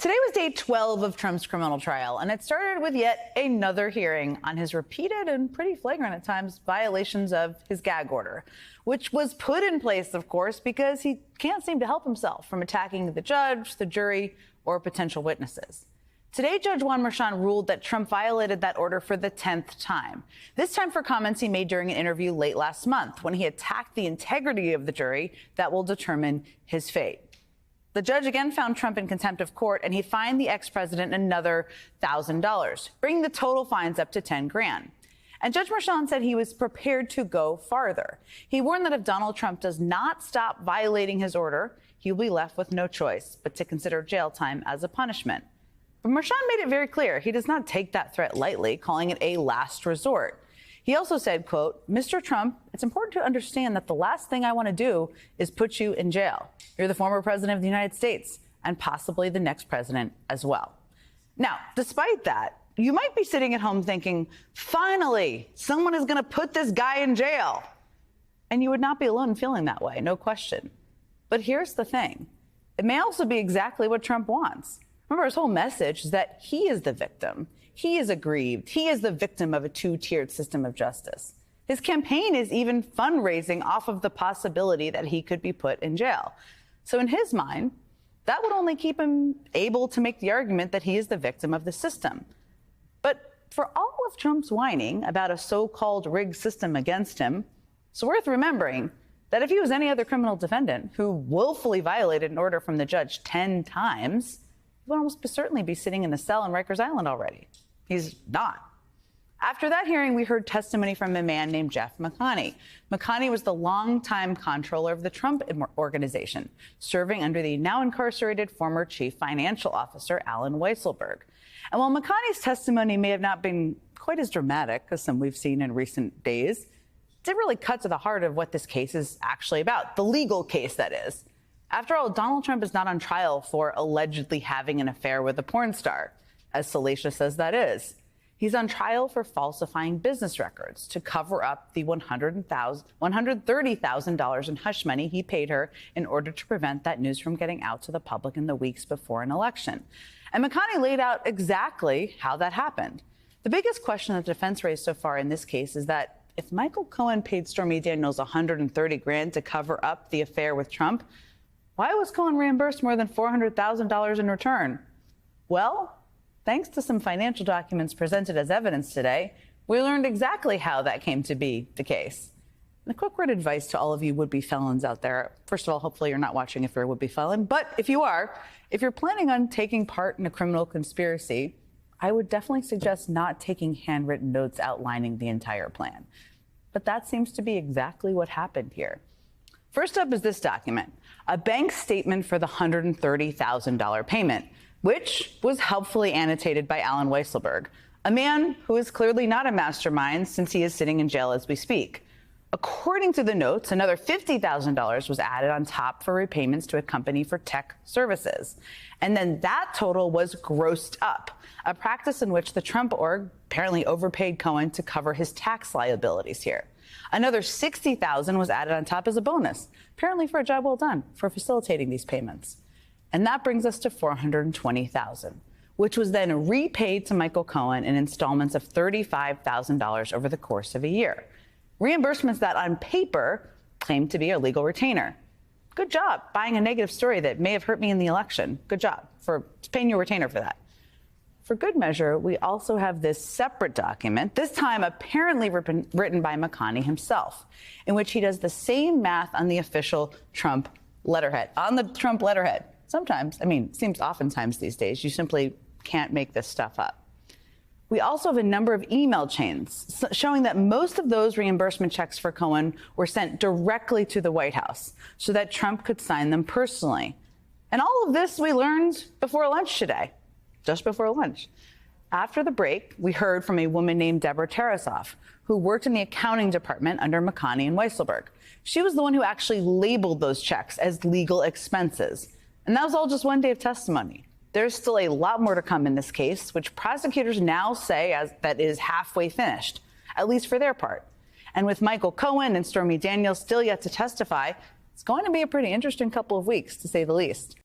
Today was day 12 of Trump's criminal trial, and it started with yet another hearing on his repeated and pretty flagrant at times violations of his gag order, which was put in place, of course, because he can't seem to help himself from attacking the judge, the jury, or potential witnesses. Today, Judge Juan Merchan ruled that Trump violated that order for the 10th time, this time for comments he made during an interview late last month when he attacked the integrity of the jury that will determine his fate. The judge again found Trump in contempt of court, and he fined the ex-president another $1,000, bringing the total fines up to $10 grand. And Judge Merchan said he was prepared to go farther. He warned that if Donald Trump does not stop violating his order, he will be left with no choice but to consider jail time as a punishment. But Merchan made it very clear he does not take that threat lightly, calling it a last resort. He also said, quote, "Mr. Trump, it's important to understand that the last thing I want to do is put you in jail. You're the former president of the United States and possibly the next president as well." Now, despite that, you might be sitting at home thinking, finally, someone is going to put this guy in jail. And you would not be alone in feeling that way, no question. But here's the thing. It may also be exactly what Trump wants. Remember, his whole message is that he is the victim. He is aggrieved. He is the victim of a two-tiered system of justice. His campaign is even fundraising off of the possibility that he could be put in jail. So in his mind, that would only keep him able to make the argument that he is the victim of the system. But for all of Trump's whining about a so-called rigged system against him, it's worth remembering that if he was any other criminal defendant who willfully violated an order from the judge 10 times, he would almost certainly be sitting in a cell on Rikers Island already. He's not. After that hearing, we heard testimony from a man named Jeff McConney. McConney was the longtime comptroller of the Trump Organization, serving under the now incarcerated former chief financial officer, Allen Weisselberg. And while McConney's testimony may have not been quite as dramatic as some we've seen in recent days, it did really cut to the heart of what this case is actually about, the legal case, that is. After all, Donald Trump is not on trial for allegedly having an affair with a porn star, as salacious as that is. He's on trial for falsifying business records to cover up the $130,000 in hush money he paid her in order to prevent that news from getting out to the public in the weeks before an election. And McConney laid out exactly how that happened. The biggest question that the defense raised so far in this case is that if Michael Cohen paid Stormy Daniels $130 grand to cover up the affair with Trump, why was Cohen reimbursed more than $400,000 in return? Well, thanks to some financial documents presented as evidence today, we learned exactly how that came to be the case. And a quick word of advice to all of you would-be felons out there. First of all, hopefully you're not watching if you're a would-be felon. But if you are, if you're planning on taking part in a criminal conspiracy, I would definitely suggest not taking handwritten notes outlining the entire plan. But that seems to be exactly what happened here. First up is this document, a bank statement for the $130,000 payment, which was helpfully annotated by Allen Weisselberg, a man who is clearly not a mastermind since he is sitting in jail as we speak. According to the notes, another $50,000 was added on top for repayments to a company for tech services. And then that total was grossed up, a practice in which the Trump org apparently overpaid Cohen to cover his tax liabilities here. Another $60,000 was added on top as a bonus, apparently for a job well done for facilitating these payments. And that brings us to $420,000, which was then repaid to Michael Cohen in installments of $35,000 over the course of a year. Reimbursements that on paper claim to be a legal retainer. Good job buying a negative story that may have hurt me in the election. Good job for paying your retainer for that. For good measure, we also have this separate document, this time apparently written by McConney himself, in which he does the same math on the official Trump letterhead, Sometimes, it seems oftentimes these days, you simply can't make this stuff up. We also have a number of email chains showing that most of those reimbursement checks for Cohen were sent directly to the White House so that Trump could sign them personally. And all of this we learned before lunch today. Just before lunch. After the break, we heard from a woman named Deborah Tarasoff, who worked in the accounting department under McConney and Weisselberg. She was the one who actually labeled those checks as legal expenses. And that was all just one day of testimony. There's still a lot more to come in this case, which prosecutors now say that is halfway finished, at least for their part. And with Michael Cohen and Stormy Daniels still yet to testify, it's going to be a pretty interesting couple of weeks, to say the least.